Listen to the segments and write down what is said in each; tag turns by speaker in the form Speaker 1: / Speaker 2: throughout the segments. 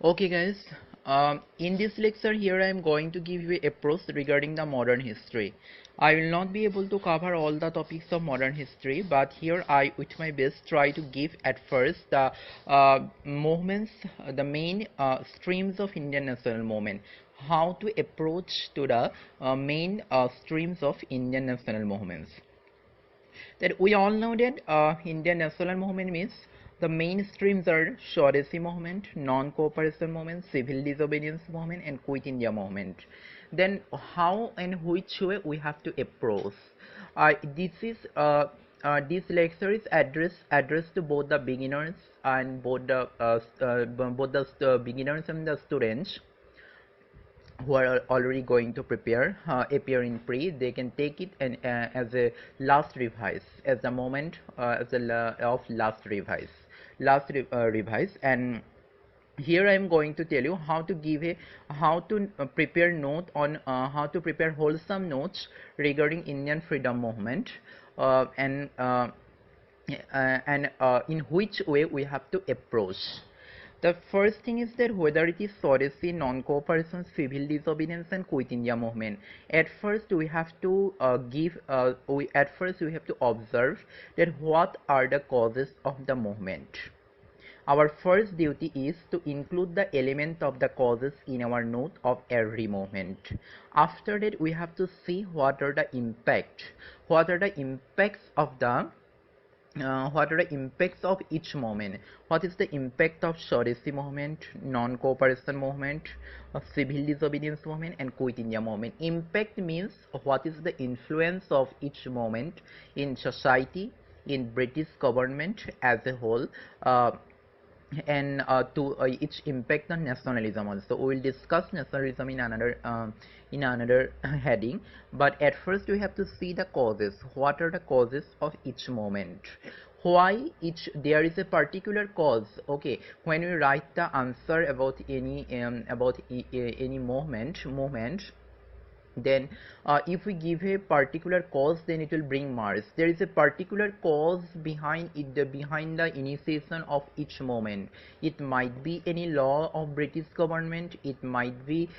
Speaker 1: Okay guys, in this lecture here I am going to give you a approach regarding the modern history. I will not be able to cover all the topics of modern history, but here I with my best try to give at first the movements, the main streams of Indian national movement, how to approach to the main streams of Indian national movements. That we all know that Indian national movement means the mainstreams are Swadeshi movement, non-cooperation movement, civil disobedience movement, and Quit India movement. Then how and which way we have to approach? This lecture is addressed to both the beginners and both the beginners and the students who are already going to prepare appear in pre. They can take it and as a last revise, as the moment of last revise. And here I am going to tell you how to give a how to prepare note on how to prepare wholesome notes regarding Indian freedom movement, in which way we have to approach. The first thing is that whether it is Swadeshi, non-cooperation, civil disobedience, and Quit India movement. At first, we have to we have to observe that what are the causes of the movement. Our first duty is to include the element of the causes in our note of every movement. After that, we have to see what are the impacts of the what are the impacts of each movement. What is the impact of Swadeshi movement, non-cooperation movement, civil disobedience movement, and Quit India movement? Impact means what is the influence of each movement in society, in British government as a whole, and to its impact on nationalism also. We will discuss nationalism in another heading, but at first we have to see the causes. What are the causes of each moment? Why each there is a particular cause? Okay, when we write the answer about any movement, then if we give a particular cause, then it will bring marks. There is a particular cause behind it, behind the initiation of each moment. It might be any law of British government, it might be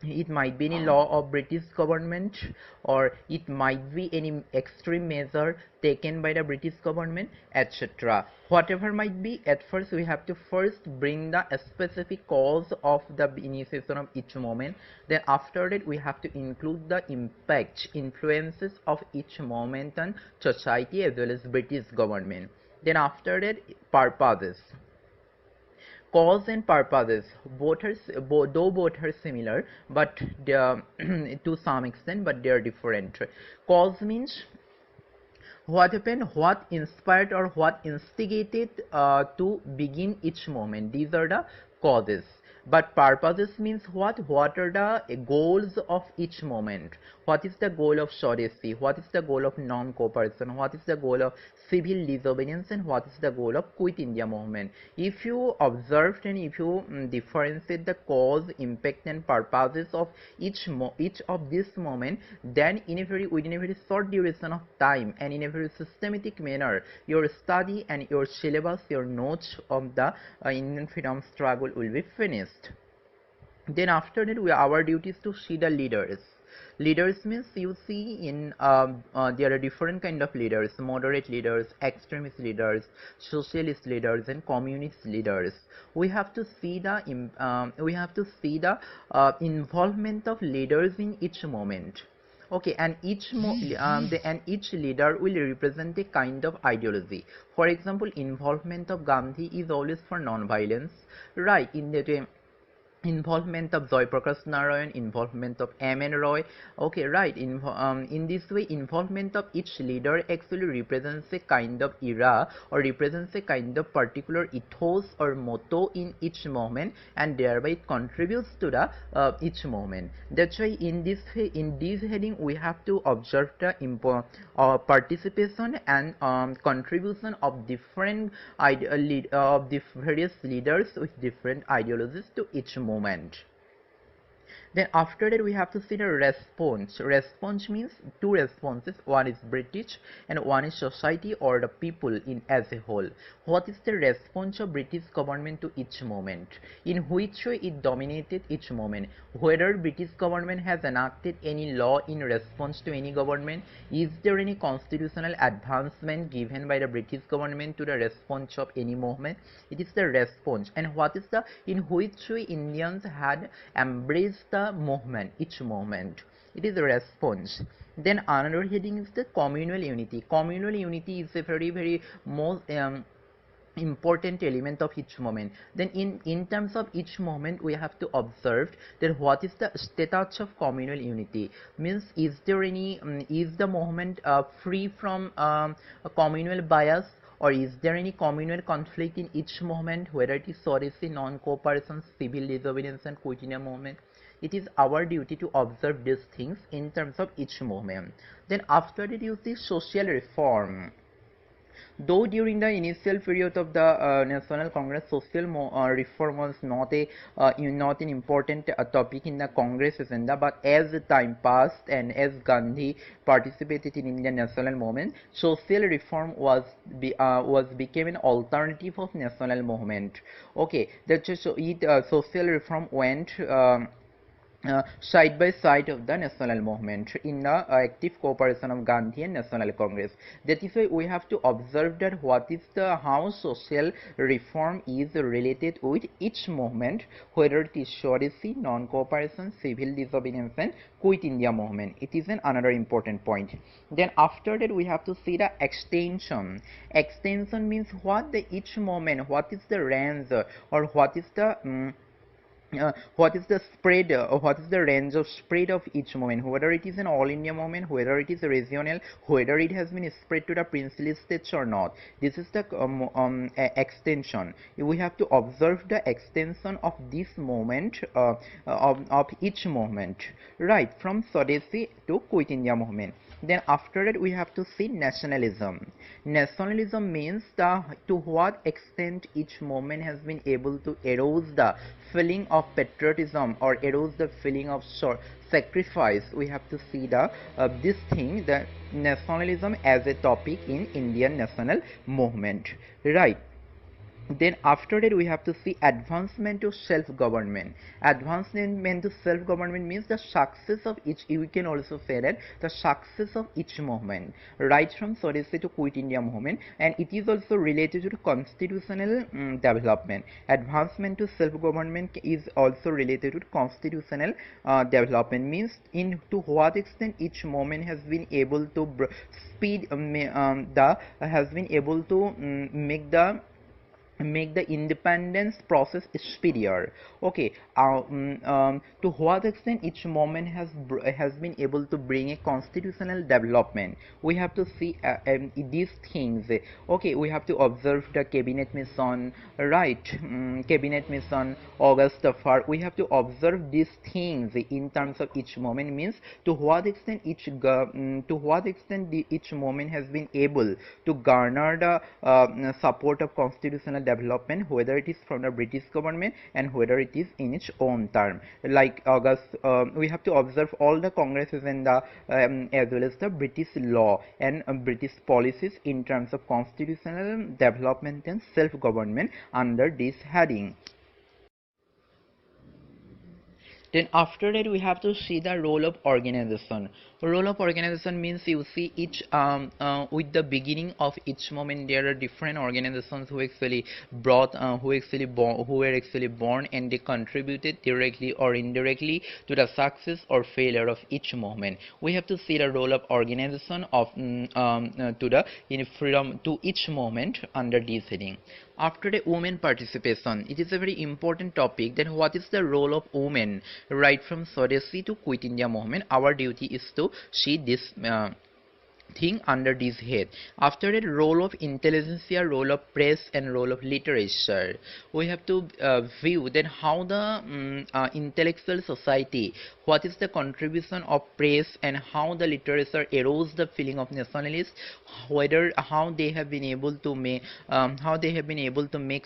Speaker 1: any law of British government, or it might be any extreme measure taken by the British government, etc. Whatever might be, at first we have to first bring the specific cause of the initiation of each moment. Then after that we have to include the impact, influences of each moment on society as well as British government. Then after that, purposes. Cause and purposes, though both are similar, but they are to some extent, but they are different. Cause means what happened, what inspired or what instigated to begin each moment. These are the causes. But purposes means what are the goals of each moment. What is the goal of Swadeshi, what is the goal of non-cooperation, what is the goal of civil disobedience, and what is the goal of Quit India movement. If you observed and if you differentiate the cause, impact, and purposes of each of this moment, then within a very short duration of time and in a very systematic manner, your study and your syllabus, your notes of the Indian freedom struggle will be finished. Then after that, our duty is to see the leaders. Leaders means you see in there are different kind of leaders: moderate leaders, extremist leaders, socialist leaders, and communist leaders. We have to see the involvement of leaders in each moment. Okay, and each leader will represent a kind of ideology. For example, involvement of Gandhi is always for non-violence, right? In the involvement of Joy Prakash Narayan, involvement of M.N. Roy. Okay, right. In this way, involvement of each leader actually represents a kind of era or represents a kind of particular ethos or motto in each moment, and thereby it contributes to the each moment. That's why in this heading we have to observe the participation and contribution of different various leaders with different ideologies to each moment. Then after that we have to see the response. Response means two responses. One is British and one is society or the people in as a whole. What is the response of British government to each movement? In which way it dominated each movement? Whether British government has enacted any law in response to any government? Is there any constitutional advancement given by the British government to the response of any movement? It is the response. And what is the in which way Indians had embraced the movement, each movement? It is a response. Then another heading is the communal unity. Communal unity is a very most important element of each movement. Then in terms of each movement we have to observe that what is the status of communal unity, means is there any is the movement free from a communal bias, or is there any communal conflict in each movement, whether it is Swadeshi, non-cooperation, civil disobedience and Quit India movement? It is our duty to observe these things in terms of each movement. Then after that you see social reform. Though during the initial period of the National Congress, social reform was not an important topic in the Congress agenda, but as the time passed and as Gandhi participated in Indian national movement, social reform was became an alternative of national movement. Okay, social reform went side by side of the national movement in the active cooperation of Gandhi and National Congress. That is why we have to observe that what is the how social reform is related with each movement, whether it is Swadeshi, non-cooperation, civil disobedience and Quit India movement. It is another important point. Then after that we have to see the extension. Extension means what the each movement, what is the range or what is the what is the spread what is the range of spread of each movement, whether it is an all India movement, whether it is regional, whether it has been spread to the princely states or not. This is the extension. We have to observe the extension of this movement of each movement, right, from Swadeshi to Quit India movement. Then after that we have to see nationalism. Nationalism means to what extent each movement has been able to erode the feeling of patriotism or erode the feeling of sacrifice. We have to see this thing, the nationalism as a topic in Indian national movement, right. Then after that we have to see advancement to self-government. Advancement to self-government means the success of each, we can also say that the success of each movement, right from Swadeshi to Quit India movement, and it is also related to the constitutional development. Advancement to self-government is also related to constitutional development, means in to what extent each movement has been able to has been able to make the independence process superior. Okay, to what extent each movement has been able to bring a constitutional development, we have to see these things. Okay, we have to observe the cabinet mission, right, cabinet mission, August Afar. We have to observe these things in terms of each movement, means to what extent each movement has been able to garner the support of constitutional development, whether it is from the British government and whether it is in its own term. Like August, we have to observe all the congresses and the as well as the British law and British policies in terms of constitutional development and self-government under this heading. Then after that we have to see the role of organization. Role of organization means you see each with the beginning of each moment there are different organizations who actually were actually born, and they contributed directly or indirectly to the success or failure of each movement. We have to see the role of organization of to the in freedom to each movement under this heading. After the women participation, it is a very important topic. Then what is the role of women, right from Swadeshi to Quit India movement? Our duty is to see this thing under this head. After that, role of intelligentsia, role of press, and role of literature. We have to view then how the intellectual society, what is the contribution of press, and how the literature erodes the feeling of nationalism, whether how they have been able to make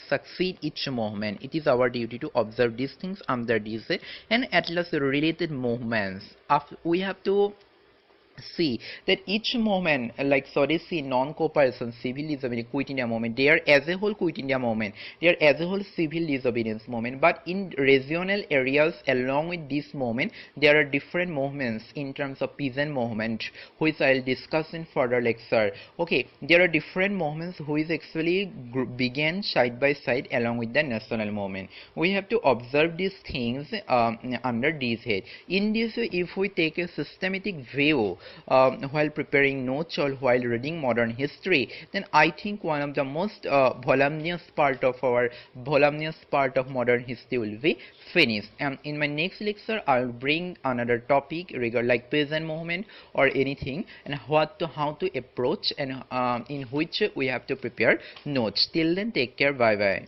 Speaker 1: succeed each movement. It is our duty to observe these things under this head, and at last related movements. After we have to see that each movement like Swadeshi, non-cooperation, civil disobedience, quit India movement, they are as a whole quit India movement, they are as a whole civil disobedience movement, but in regional areas along with this movement there are different movements in terms of peasant movement, which I'll discuss in further lecture. Okay, there are different movements which actually began side by side along with the national movement. We have to observe these things under this head. In this way, if we take a systematic view while preparing notes or while reading modern history, then I think one of the most voluminous part of modern history will be finished. And in my next lecture, I'll bring another topic regarding like peasant movement or anything, and how to approach, and in which we have to prepare notes. Till then, take care. Bye bye.